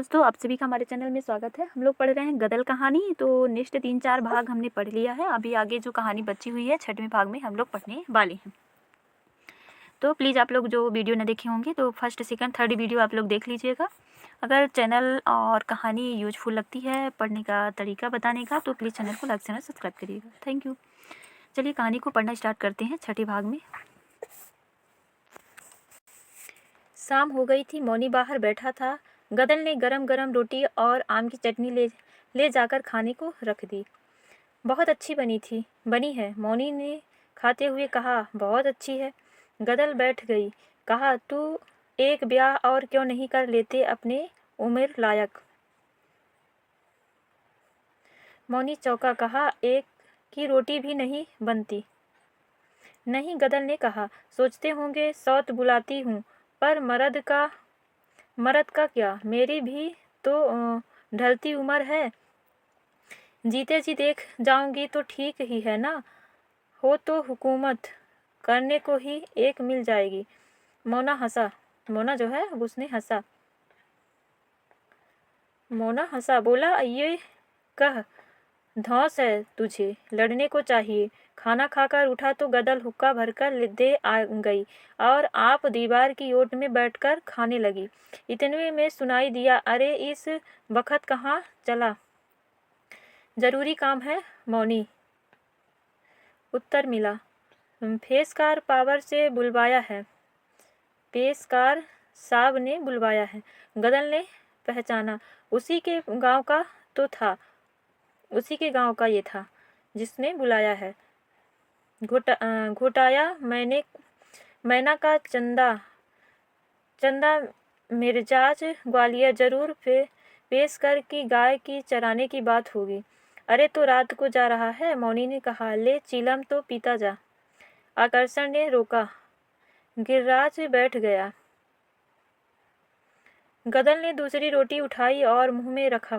दोस्तों, आप सभी का हमारे चैनल में स्वागत है। हम लोग पढ़ रहे हैं गदल कहानी। तो नेक्स्ट 3-4 भाग हमने पढ़ लिया है। अभी आगे जो कहानी बची हुई है 6वें भाग में हम लोग पढ़ने वाले हैं। तो प्लीज़ आप लोग जो वीडियो न देखे होंगे तो फर्स्ट, सेकंड, थर्ड वीडियो आप लोग देख लीजिएगा। अगर चैनल और कहानी यूजफुल लगती है पढ़ने का तरीका बताने का, तो प्लीज़ चैनल को लाइक चैनल सब्सक्राइब करिएगा। Thank you. चलिए कहानी को पढ़ना स्टार्ट करते हैं 6ठे भाग में। शाम हो गई थी। मौनी बाहर बैठा था। गदल ने गरम गरम रोटी और आम की चटनी ले जाकर खाने को रख दी। बहुत अच्छी बनी है, मौनी ने खाते हुए कहा। बहुत अच्छी है। गदल बैठ गई। कहा, तू एक ब्याह और क्यों नहीं कर लेते अपने उम्र लायक। मौनी चौंका। कहा, एक की रोटी भी नहीं बनती। नहीं, गदल ने कहा। सोचते होंगे सौत बुलाती हूँ, पर मर्द का क्या, मेरी भी तो ढलती उम्र है। जीते जी देख जाऊंगी तो ठीक ही है ना। हो तो हुकूमत करने को ही एक मिल जाएगी। मौना जो है उसने हंसा। मौना हंसा, बोला, ये कह धौंस है तुझे, लड़ने को चाहिए। खाना खाकर उठा तो गदल हुक्का भरकर दे आ गई और आप दीवार की ओट में बैठकर खाने लगी। इतने में सुनाई दिया, अरे इस वक्त कहाँ चला। जरूरी काम है मौनी, उत्तर मिला। पेशकार पावर से बुलवाया है। पेशकार साहब ने बुलवाया है। गदल ने पहचाना। उसी के गांव का ये था जिसने बुलाया है। घोटाया मैना का चंदा मिर्जाज ग्वालियर जरूर पेश कर की गाय की चराने की बात होगी। अरे तो रात को जा रहा है, मौनी ने कहा। ले चीलम तो पीता जा। आकर्षण ने रोका। गिरिराज बैठ गया। गदल ने दूसरी रोटी उठाई और मुंह में रखा।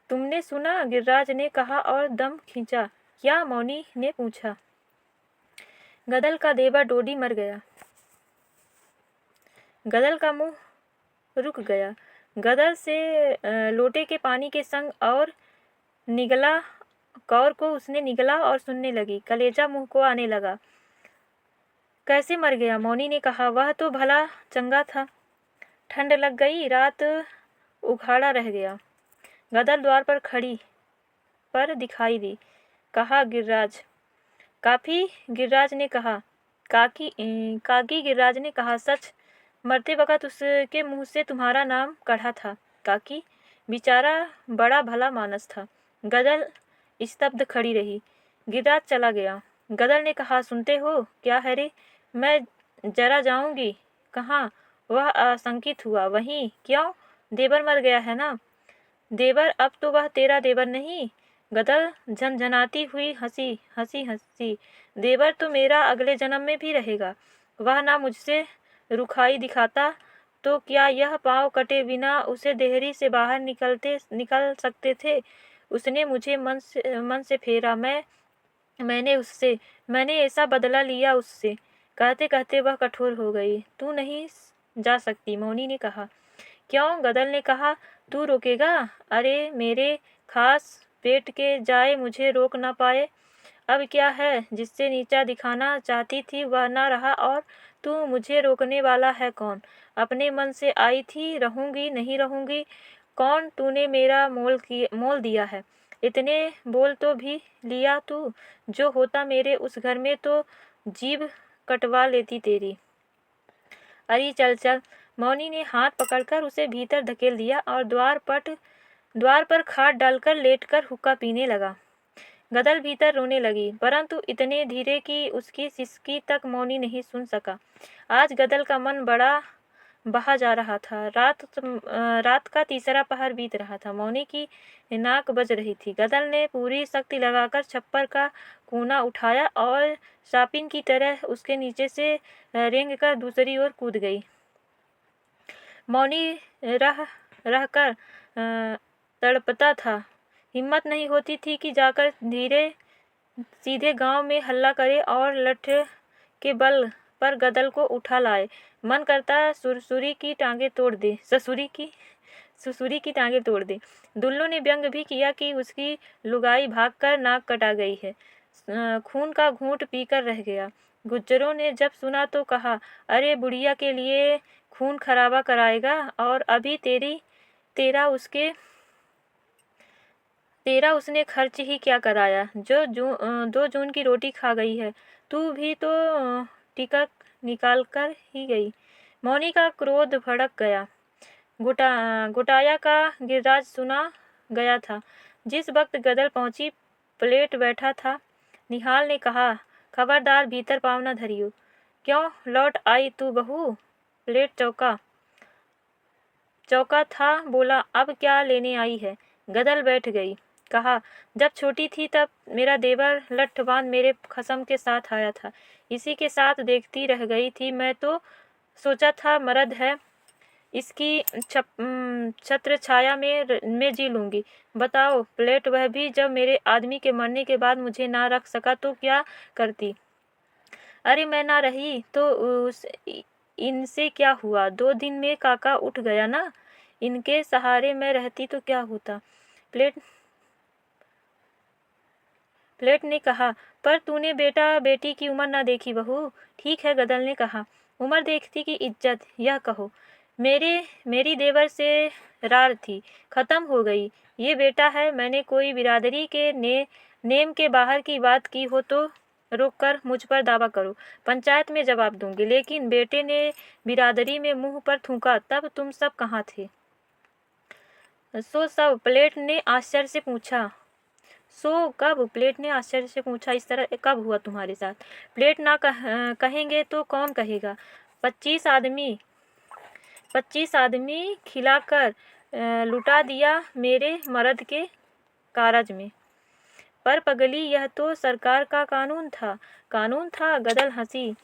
तुमने सुना, गिरिराज ने कहा और दम खींचा। क्या, मौनी ने पूछा। गदल का देवर डोडी मर गया। गदल का मुंह रुक गया। गदल से लोटे के पानी के संग और निगला कौर को उसने निगला और सुनने लगी। कलेजा मुंह को आने लगा। कैसे मर गया, मौनी ने कहा। वह तो भला चंगा था। ठंड लग गई, रात उघाड़ा रह गया। गदल द्वार पर खड़ी पर दिखाई दी। कहा, गिरिराज। काकी, गिरिराज ने कहा। गिरिराज ने कहा। सच, मरते वक्त उसके मुंह से तुम्हारा नाम कढ़ा था काकी। बेचारा बड़ा भला मानस था। गदल स्तब्ध खड़ी रही। गिरिराज चला गया। गदल ने कहा, सुनते हो, क्या है रे। मैं जरा जाऊंगी। कहाँ। वह आशंकित हुआ। वहीं। क्यों, देवर मर गया है ना। देवर, अब तो वह तेरा देवर नहीं। गदल झनझनाती हुई हंसी। देवर तो मेरा अगले जन्म में भी रहेगा। वह ना मुझसे रुखाई दिखाता तो क्या यह पांव कटे बिना उसे देहरी से बाहर निकल सकते थे। उसने मुझे मन से फेरा। मैंने ऐसा बदला लिया उससे। कहते कहते वह कठोर हो गई। तू नहीं जा सकती, मौनी ने कहा। क्यों, गदल ने कहा। तू रोकेगा। अरे मेरे खास पेट के जाए मुझे रोक ना पाए। अब क्या है, जिससे नीचा दिखाना चाहती थी वह ना रहा, और तू मुझे रोकने वाला है कौन। अपने मन से आई थी, रहूंगी नहीं रहूंगी। कौन, तूने मेरा मोल दिया है। इतने बोल तो भी लिया तू। जो होता मेरे उस घर में तो जीभ कटवा लेती तेरी। अरे चल चल। मौनी ने हाथ पकड़कर उसे भीतर धकेल दिया और द्वार पर खाट डालकर लेटकर हुक्का पीने लगा। गदल भीतर रोने लगी, परंतु इतने धीरे कि उसकी सिसकी तक मौनी नहीं सुन सका। आज गदल का मन बड़ा बहा जा रहा था। रात का तीसरा पहर बीत रहा था। मौनी की नाक बज रही थी। गदल ने पूरी शक्ति लगाकर छप्पर का कोना उठाया और सापिन की तरह उसके नीचे से रेंगकर दूसरी ओर कूद गई। मौनी रह कर तड़पता था। हिम्मत नहीं होती थी कि जाकर सीधे गांव में हल्ला करे और लठ के बल पर गदल को उठा लाए। मन करता ससुरी की टांगें तोड़ दे। सुसुरी की टांगें तोड़ दे। दुल्लो ने व्यंग भी किया कि उसकी लुगाई भागकर नाक कटा गई है, खून का घूंट पीकर रह गया। गुज्जरों ने जब सुना तो कहा, अरे बुढ़िया के लिए खून खराबा कराएगा, और अभी तेरा उसने खर्च ही क्या कराया, जो 2 जून की रोटी खा गई है। तू भी तो टिकट निकाल कर ही गई। मौनी का क्रोध भड़क गया। घुटाया का गिरिराज सुना गया था। जिस वक्त गदल पहुंची, प्लेट बैठा था। निहाल ने कहा, खबरदार भीतर पाँव न धरियो। क्यों लौट आई तू बहू? प्लेट चौका था, बोला, अब क्या लेने आई है? गदल बैठ गई। कहा, जब छोटी थी तब मेरा देवर लठबांध मेरे खसम के साथ आया था, इसी के साथ देखती रह गई थी। मैं तो सोचा था मर्द है, इसकी छत्र छाया में जी लूंगी। बताओ प्लेट, वह भी जब मेरे आदमी के मरने के बाद मुझे ना रख सका तो क्या करती? अरे मैं ना रही तो इनसे क्या हुआ? 2 दिन में काका उठ गया ना। इनके सहारे मैं रहती तो क्या होता? प्लेट ने कहा, पर तूने बेटा बेटी की उम्र ना देखी बहू। ठीक है, गदल ने कहा, उम्र देखती की इज्जत, यह कहो। मेरी देवर से रार थी, खत्म हो गई। ये बेटा है, मैंने कोई बिरादरी के नेम के बाहर की बात की हो तो रोक कर मुझ पर दावा करो, पंचायत में जवाब दूंगी। लेकिन बेटे ने बिरादरी में मुंह पर थूका, तब तुम सब कहाँ थे? सो सब? प्लेट ने आश्चर्य से पूछा। सो कब? प्लेट ने आश्चर्य से पूछा, इस तरह कब हुआ तुम्हारे साथ? प्लेट ना कहेंगे तो कौन कहेगा? 25 आदमी खिलाकर लुटा दिया मेरे मर्द के कारज में। पर पगली, यह तो सरकार का कानून था। कानून था? गदल हंसी।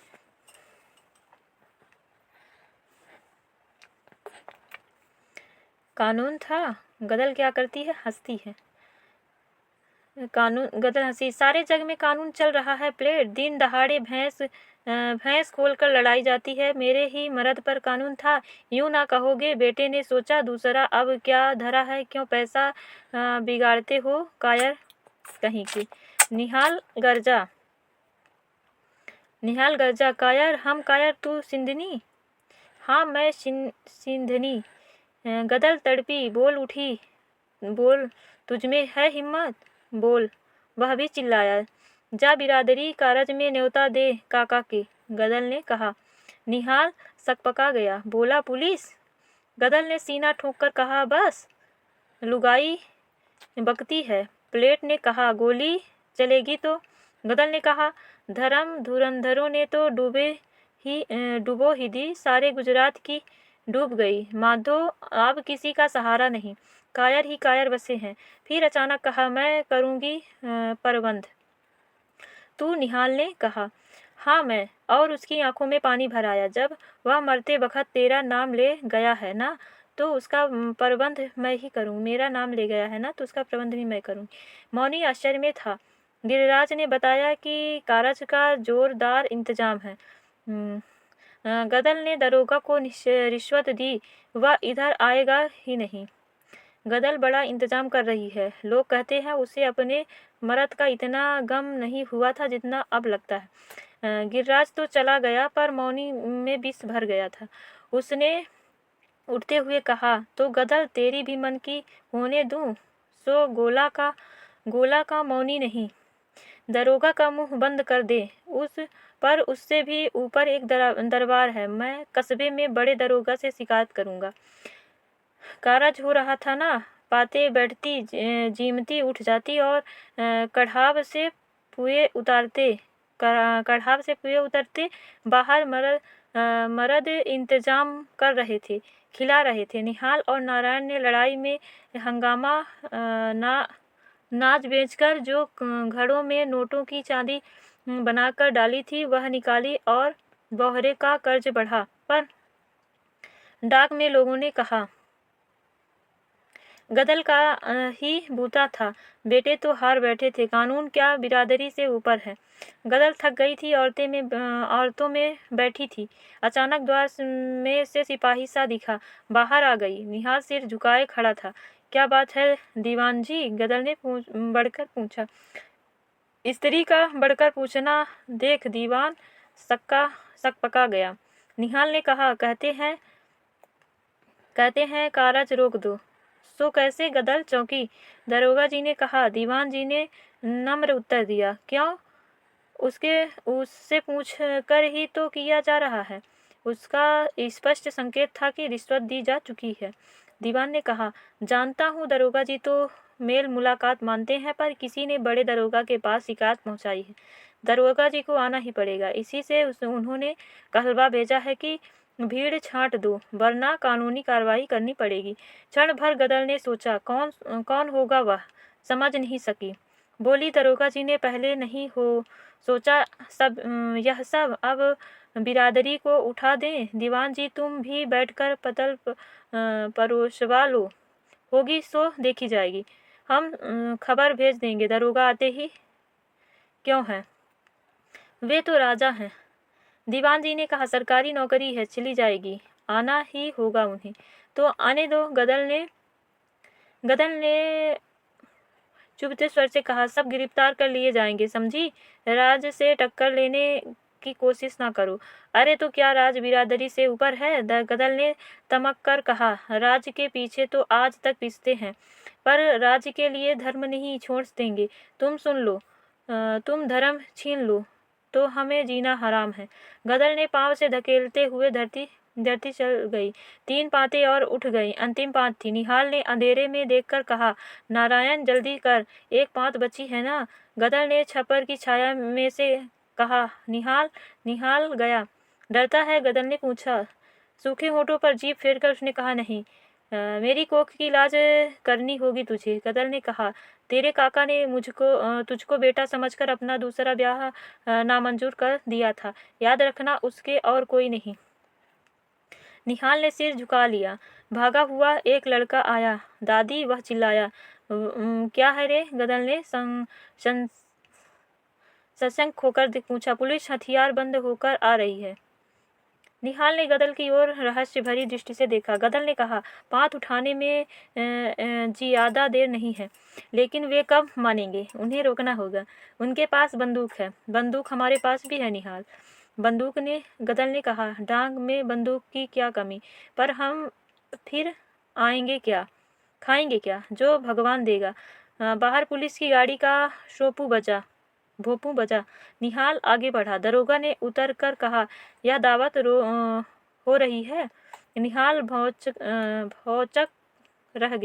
कानून था? गदल क्या करती है? हंसती है। कानून? गदल हंसी। सारे जग में कानून चल रहा है प्लेट। दिन दहाड़े भैंस खोलकर लड़ाई जाती है, मेरे ही मर्द पर कानून था? यूं ना कहोगे? बेटे ने सोचा। दूसरा अब क्या धरा है? क्यों पैसा बिगाड़ते हो कायर कहीं की? निहाल गरजा, कायर? हम कायर, तू सिंधनी? हाँ, मैं सिंधनी। गदल तड़पी, बोल उठी। बोल, तुझमें है हिम्मत? बोल। वह भी चिल्लाया, जा बिरादरी कारज में न्योता दे काका के। गदल ने कहा। निहाल सकपका गया, बोला, पुलिस? गदल ने सीना ठोंककर कहा, बस लुगाई बकती है। प्लेट ने कहा, गोली चलेगी तो? गदल ने कहा, धर्म धुरंधरों ने तो डूबो ही दी, सारे गुजरात की डूब गई। माधो अब किसी का सहारा नहीं, कायर ही कायर बसे हैं। फिर अचानक कहा, मैं करूंगी प्रबंध। तू? निहाल ने कहा। हाँ मैं। और उसकी आंखों में पानी भर आया। जब वह मरते वक्त तेरा नाम ले गया है ना, तो उसका प्रबंध मैं ही करूँ। मेरा नाम ले गया है ना, तो उसका प्रबंध भी मैं करूँगी। मौनी आश्चर्य में था। गिरिराज ने बताया कि कारज का जोरदार इंतजाम है। गदल ने दरोगा को रिश्वत दी, वह इधर आएगा ही नहीं। गदल बड़ा इंतजाम कर रही है। लोग कहते हैं उसे अपने मर्द का इतना गम नहीं हुआ था जितना अब लगता है। गिरिराज तो चला गया, पर मौनी में विष भर गया था। उसने उठते हुए कहा, तो गदल तेरी भी मन की होने दूं? सो गोला का मौनी नहीं। दरोगा का मुंह बंद कर दे। उससे भी ऊपर एक दरबार है। मैं कस्बे में बड़े दरोगा से शिकायत करूंगा। कारज हो रहा था ना, बातें बैठती जीमती उठ जाती और कढ़ाव से पुए उतरते बाहर मर्द इंतजाम कर रहे थे, खिला रहे थे। निहाल और नारायण ने लड़ाई में हंगामा नाच बेचकर जो घड़ों में नोटों की चांदी बनाकर डाली थी, वह निकाली और बोहरे का कर्ज बढ़ा। पर डाक में लोगों ने कहा, गदल का ही बूता था। बेटे तो हार बैठे थे, कानून क्या बिरादरी से ऊपर है। गदल थक गई थी, औरतों में बैठी थी। अचानक द्वार में से सिपाही सा दिखा, बाहर आ गई। निहाल सिर झुकाए खड़ा था। क्या बात है दीवान जी? गदल ने बढ़कर पूछा। स्त्री का बढ़कर पूछना देख दीवान सक पका गया। निहाल ने कहा, कहते हैं कारज रोक दो। सो कैसे? गदल चौंकी। दरोगा जी ने कहा। दीवान जी ने नम्र उत्तर दिया। क्यों? उससे पूछ कर ही तो किया जा रहा है। उसका स्पष्ट संकेत था कि रिश्वत दी जा चुकी है। दीवान ने कहा, जानता हूँ दरोगा जी तो मेल मुलाकात मानते हैं, पर किसी ने बड़े दरोगा के पास शिकायत पहुंचाई है। दरोगा जी को आना ही पड़ेगा। इसी से उन्होंने कहलवा भेजा है कि भीड़ छांट दो, वरना कानूनी कार्रवाई करनी पड़ेगी। क्षण भर गदल ने सोचा, कौन होगा वह? समझ नहीं सकी। बोली, दरोगा जी ने पहले नहीं हो सोचा यह सब अब बिरादरी को उठा दें। दीवान जी तुम भी बैठकर पतल परोसवा लो, होगी सो देखी जाएगी। हम खबर भेज देंगे, दरोगा आते ही क्यों हैं? वे तो राजा हैं। दीवान जी ने कहा, सरकारी नौकरी है, चली जाएगी, आना ही होगा उन्हें। तो आने दो। गदल ने चुभते स्वर से कहा, सब गिरफ्तार कर लिए जाएंगे, समझी? राज से टक्कर लेने की कोशिश ना करो। अरे तो क्या राज बिरादरी से ऊपर है? गदल ने तमक कर कहा, राज के पीछे तो आज तक पिसते हैं, पर राज के लिए धर्म नहीं छोड़ देंगे। तुम सुन लो, तुम धर्म छीन लो तो हमें जीना हराम है। गदल ने पांव से धकेलते हुए धरती चल गई। 3 पाते और उठ गई। अंतिम पात थी। निहाल ने अंधेरे में देखकर कहा, नारायण जल्दी कर, एक पात बची है ना? गदल ने छप्पर की छाया में से कहा, निहाल गया। डरता है? गदल ने पूछा। सूखे होठों पर जीभ फेरकर उसने कहा, नहीं। मेरी कोख की इलाज करनी होगी तुझे। गदल ने कहा, तेरे काका ने तुझको बेटा समझकर अपना दूसरा ब्याह नामंजूर कर दिया था, याद रखना, उसके और कोई नहीं। निहाल ने सिर झुका लिया। भागा हुआ एक लड़का आया। दादी, वह चिल्लाया। क्या है रे? गदल ने सशंक होकर पूछा। पुलिस हथियार बंद होकर आ रही है। निहाल ने गदल की ओर रहस्य भरी दृष्टि से देखा। गदल ने कहा, पात उठाने में ज्यादा देर नहीं है, लेकिन वे कब मानेंगे? उन्हें रोकना होगा। उनके पास बंदूक है। बंदूक हमारे पास भी है निहाल। बंदूक ने गदल ने कहा, डांग में बंदूक की क्या कमी? पर हम फिर आएंगे क्या, खाएंगे क्या? जो भगवान देगा। बाहर पुलिस की गाड़ी का भोपू बजा। निहाल आगे बढ़ा। दरोगा ने उतर कर कहा, यह दावत हो रही है। निहाल भौचक रह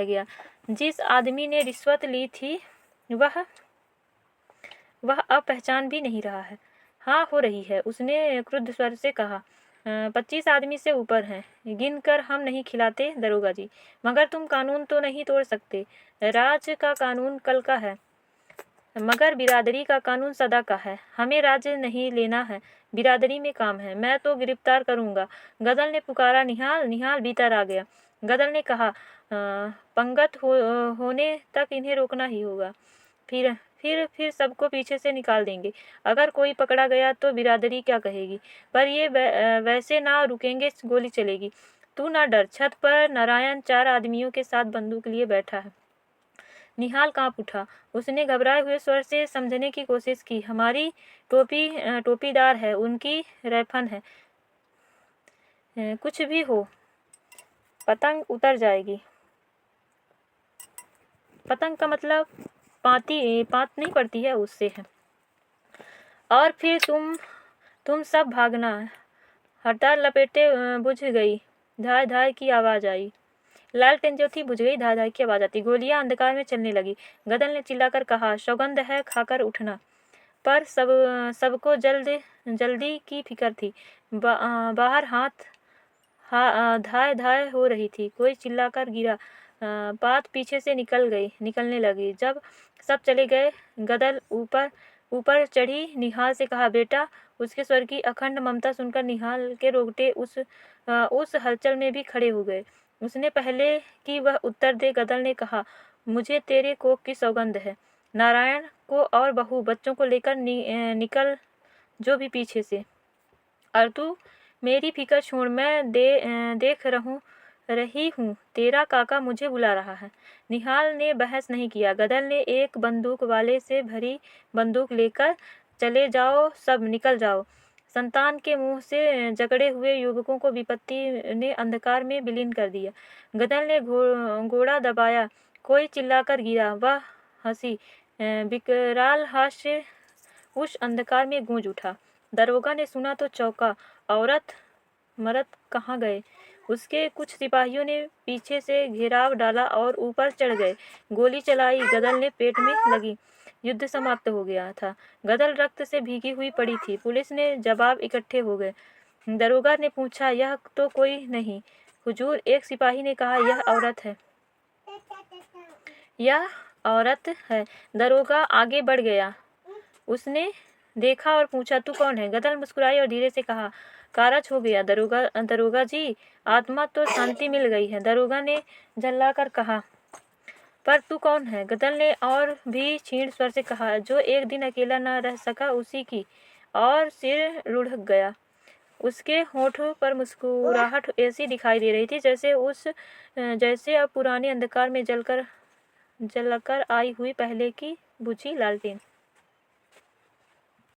गया। जिस आदमी ने रिश्वत ली थी वह अब पहचान भी नहीं रहा है। हाँ, हो रही है, उसने क्रुद्ध स्वर से कहा। 25 आदमी से ऊपर हैं। गिन कर हम नहीं खिलाते दरोगा जी, मगर तुम कानून तो नहीं तोड़ सकते। राज का कानून कल का है, मगर बिरादरी का कानून सदा का है। हमें राज्य नहीं लेना है, बिरादरी में काम है। मैं तो गिरफ्तार करूंगा। गदल ने पुकारा, निहाल भीतर आ गया। गदल ने कहा, पंगत होने तक इन्हें रोकना ही होगा, फिर सबको पीछे से निकाल देंगे। अगर कोई पकड़ा गया तो बिरादरी क्या कहेगी? पर ये वैसे ना रुकेंगे, गोली चलेगी। तू ना डर। छत पर नारायण 4 आदमियों के साथ बंदूक लिए बैठा है। निहाल कांप उठा। उसने घबराए हुए स्वर से समझने की कोशिश की। हमारी टोपीदार है, उनकी रैफन है। कुछ भी हो, पतंग उतर जाएगी। पतंग का मतलब पात नहीं पड़ती है, उससे है। और फिर तुम सब भागना। हड़ताल लपेटे बुझ गई। धाय धाय की आवाज आई। लालटेन जो थी बुझ गई। धाय धाय की आवाज आती। गोलियां अंधकार में चलने लगी। गदल ने चिल्लाकर कहा, सौगंध है, खाकर उठना। पर सबको जल्दी की फिक्र थी। बाहर धाय धाय हो रही थी। कोई चिल्लाकर गिरा। बात पीछे से निकलने लगी। जब सब चले गए, गदल ऊपर चढ़ी। निहाल से कहा, बेटा। उसके स्वर की अखंड ममता सुनकर निहाल के रोंगटे उस हलचल में भी खड़े हो गए। उसने पहले कि वह उत्तर दे गदल ने कहा, मुझे तेरे कोख की सौगंध है। नारायण को और बहू बच्चों को लेकर निकल जो भी पीछे से। और तू मेरी फिक्र छोड़, मैं देख रही हूँ तेरा काका मुझे बुला रहा है। निहाल ने बहस नहीं किया। गदल ने एक बंदूक वाले से भरी बंदूक लेकर, चले जाओ सब, निकल जाओ। संतान के मुंह से जकड़े हुए युवकों को विपत्ति ने अंधकार में विलीन कर दिया। गदल ने घोड़ा दबाया। कोई चिल्लाकर गिरा। वह हंसी, विकराल हास्य उस अंधकार में गूंज उठा। दरोगा ने सुना तो चौंका। औरत मर्द कहाँ गए? उसके कुछ सिपाहियों ने पीछे से घेराव डाला और ऊपर चढ़ गए। गोली चलाई। गदल ने पेट में लगी। युद्ध समाप्त हो गया था। गदल रक्त से भीगी हुई पड़ी थी। पुलिस ने जवाब इकट्ठे हो गए। दरोगा ने पूछा, यह तो कोई नहीं। हुजूर, एक सिपाही ने कहा, यह औरत है। यह औरत है। दरोगा आगे बढ़ गया। उसने देखा और पूछा, तू कौन है? गदल मुस्कुराई और धीरे से कहा, कारज हो गया दरोगा जी, आत्मा तो शांति मिल गई है। दरोगा ने झल्लाकर कहा, पर तू कौन है? गदल ने और भी क्षीण स्वर से कहा, जो एक दिन अकेला न रह सका उसी की। और सिर लुढ़क गया। उसके होठों पर मुस्कुराहट ऐसी दिखाई दे रही थी जैसे अब पुराने अंधकार में जलकर आई हुई पहले की बुझी लालटेन।